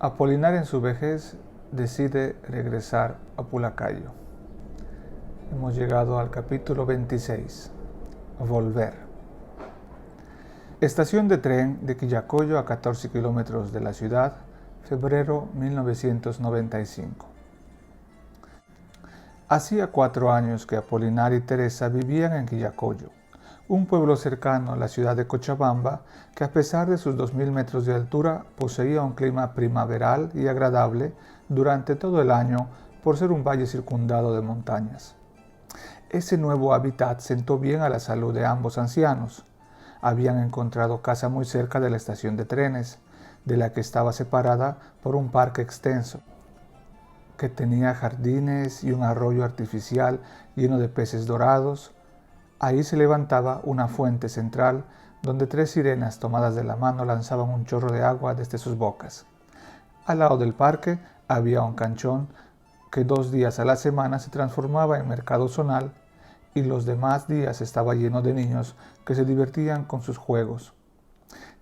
Apolinar en su vejez decide regresar a Pulacayo. Hemos llegado al capítulo 26. Volver. Estación de tren de Quillacollo a 14 kilómetros de la ciudad, febrero 1995. Hacía 4 años que Apolinar y Teresa vivían en Quillacollo, un pueblo cercano a la ciudad de Cochabamba que, a pesar de sus 2000 metros de altura, poseía un clima primaveral y agradable durante todo el año por ser un valle circundado de montañas. Ese nuevo hábitat sentó bien a la salud de ambos ancianos. Habían encontrado casa muy cerca de la estación de trenes, de la que estaba separada por un parque extenso, que tenía jardines y un arroyo artificial lleno de peces dorados. Ahí se levantaba una fuente central donde 3 sirenas tomadas de la mano lanzaban un chorro de agua desde sus bocas. Al lado del parque había un canchón que 2 días a la semana se transformaba en mercado zonal y los demás días estaba lleno de niños que se divertían con sus juegos.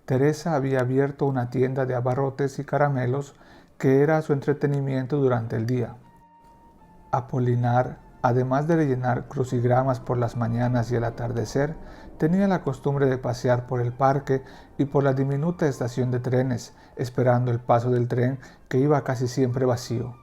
Teresa había abierto una tienda de abarrotes y caramelos que era su entretenimiento durante el día. Apolinar, además de rellenar crucigramas por las mañanas y el atardecer, tenía la costumbre de pasear por el parque y por la diminuta estación de trenes, esperando el paso del tren que iba casi siempre vacío.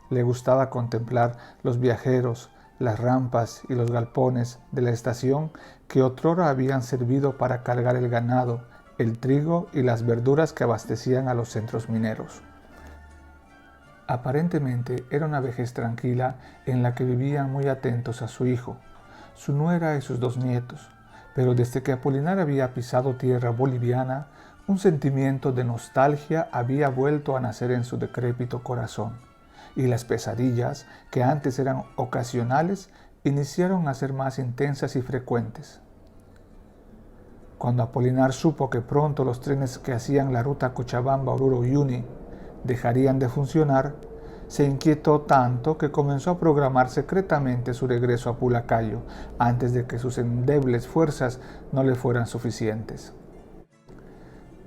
Le gustaba contemplar los viajeros, las rampas y los galpones de la estación que otrora habían servido para cargar el ganado, el trigo y las verduras que abastecían a los centros mineros. Aparentemente era una vejez tranquila en la que vivían muy atentos a su hijo, su nuera y sus 2 nietos, pero desde que Apolinar había pisado tierra boliviana, un sentimiento de nostalgia había vuelto a nacer en su decrépito corazón, y las pesadillas, que antes eran ocasionales, iniciaron a ser más intensas y frecuentes. Cuando Apolinar supo que pronto los trenes que hacían la ruta Cochabamba-Oruro-Uyuni dejarían de funcionar, se inquietó tanto que comenzó a programar secretamente su regreso a Pulacayo antes de que sus endebles fuerzas no le fueran suficientes.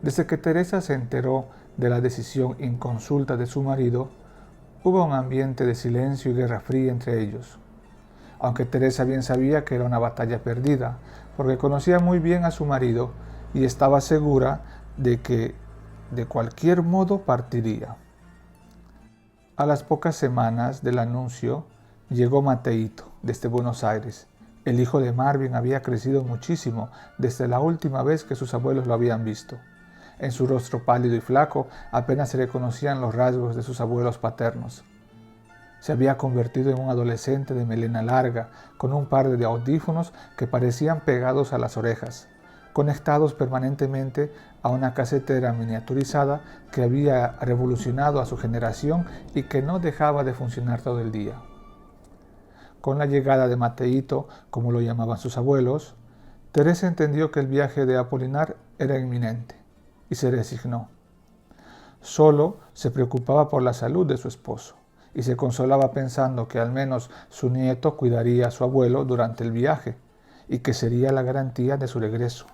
Desde que Teresa se enteró de la decisión inconsulta de su marido, hubo un ambiente de silencio y guerra fría entre ellos. Aunque Teresa bien sabía que era una batalla perdida, porque conocía muy bien a su marido y estaba segura de que de cualquier modo partiría. A las pocas semanas del anuncio llegó Mateito desde Buenos Aires. El hijo de Marvin había crecido muchísimo desde la última vez que sus abuelos lo habían visto. En su rostro pálido y flaco apenas se reconocían los rasgos de sus abuelos paternos. Se había convertido en un adolescente de melena larga, con un par de audífonos que parecían pegados a las orejas, conectados permanentemente a una casetera miniaturizada que había revolucionado a su generación y que no dejaba de funcionar todo el día. Con la llegada de Mateito, como lo llamaban sus abuelos, Teresa entendió que el viaje de Apolinar era inminente y se resignó. Solo se preocupaba por la salud de su esposo y se consolaba pensando que al menos su nieto cuidaría a su abuelo durante el viaje y que sería la garantía de su regreso.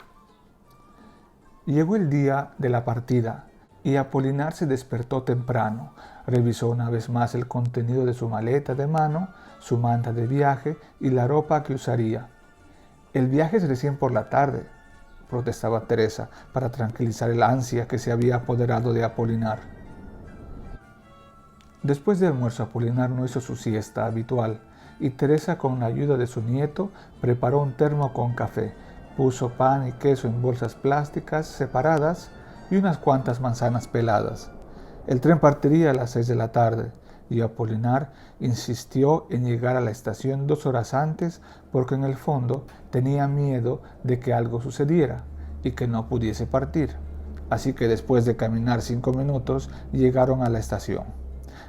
Llegó el día de la partida y Apolinar se despertó temprano, revisó una vez más el contenido de su maleta de mano, su manta de viaje y la ropa que usaría. El viaje es recién por la tarde, protestaba Teresa para tranquilizar el ansia que se había apoderado de Apolinar. Después de almuerzo, Apolinar no hizo su siesta habitual y Teresa, con la ayuda de su nieto, preparó un termo con café, puso pan y queso en bolsas plásticas separadas y unas cuantas manzanas peladas. El tren partiría a las 6 de la tarde y Apolinar insistió en llegar a la estación 2 horas antes porque en el fondo tenía miedo de que algo sucediera y que no pudiese partir. Así que después de caminar 5 minutos llegaron a la estación.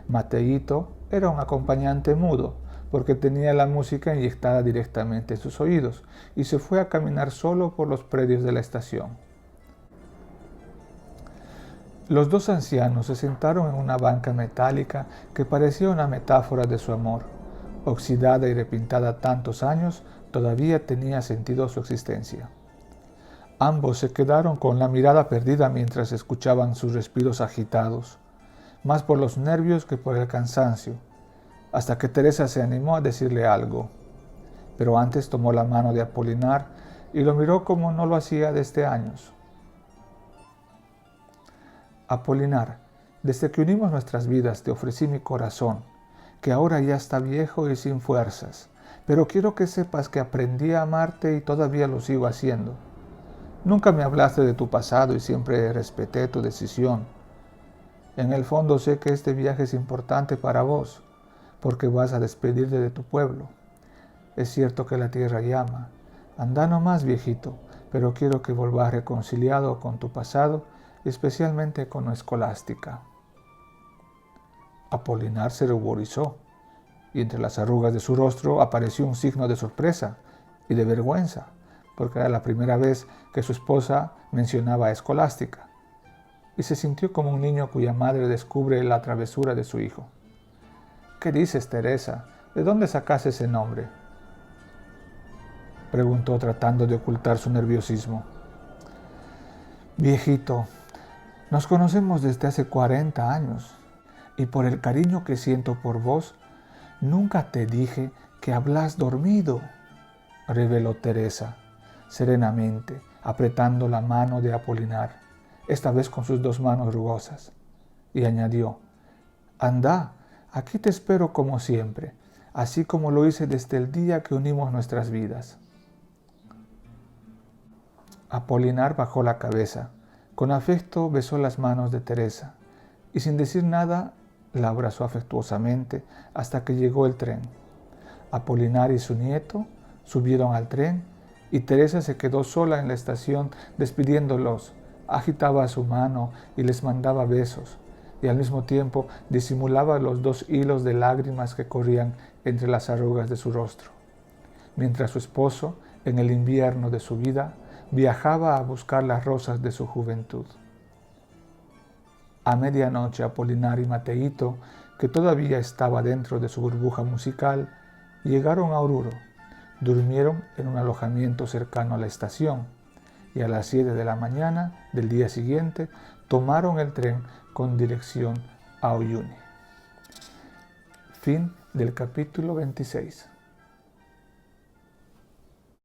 Mateito era un acompañante mudo porque tenía la música inyectada directamente en sus oídos y se fue a caminar solo por los predios de la estación. Los 2 ancianos se sentaron en una banca metálica que parecía una metáfora de su amor. Oxidada y repintada tantos años, todavía tenía sentido su existencia. Ambos se quedaron con la mirada perdida mientras escuchaban sus respiros agitados. más por los nervios que por el cansancio, hasta que Teresa se animó a decirle algo. Pero antes tomó la mano de Apolinar y lo miró como no lo hacía desde años. Apolinar, desde que unimos nuestras vidas te ofrecí mi corazón, que ahora ya está viejo y sin fuerzas, pero quiero que sepas que aprendí a amarte y todavía lo sigo haciendo. Nunca me hablaste de tu pasado y siempre respeté tu decisión. En el fondo sé que este viaje es importante para vos, porque vas a despedirte de tu pueblo. Es cierto que la tierra llama. Anda nomás, viejito, pero quiero que volvás reconciliado con tu pasado, especialmente con Escolástica. Apolinar se ruborizó, y entre las arrugas de su rostro apareció un signo de sorpresa y de vergüenza, porque era la primera vez que su esposa mencionaba a Escolástica, y se sintió como un niño cuya madre descubre la travesura de su hijo. «¿Qué dices, Teresa? ¿De dónde sacas ese nombre?», preguntó tratando de ocultar su nerviosismo. «Viejito, nos conocemos desde hace 40 años, y por el cariño que siento por vos, nunca te dije que hablas dormido», reveló Teresa, serenamente, apretando la mano de Apolinar, esta vez con sus 2 manos rugosas, y añadió: «Anda, aquí te espero como siempre, así como lo hice desde el día que unimos nuestras vidas». Apolinar bajó la cabeza, con afecto besó las manos de Teresa, y sin decir nada la abrazó afectuosamente hasta que llegó el tren. Apolinar y su nieto subieron al tren y Teresa se quedó sola en la estación despidiéndolos. Agitaba su mano y les mandaba besos, y al mismo tiempo disimulaba los 2 hilos de lágrimas que corrían entre las arrugas de su rostro. Mientras su esposo, en el invierno de su vida, viajaba a buscar las rosas de su juventud. A medianoche Apolinar y Mateíto, que todavía estaba dentro de su burbuja musical, llegaron a Oruro, durmieron en un alojamiento cercano a la estación y a las 7 de la mañana del día siguiente tomaron el tren con dirección a Uyuni. Fin del capítulo 26.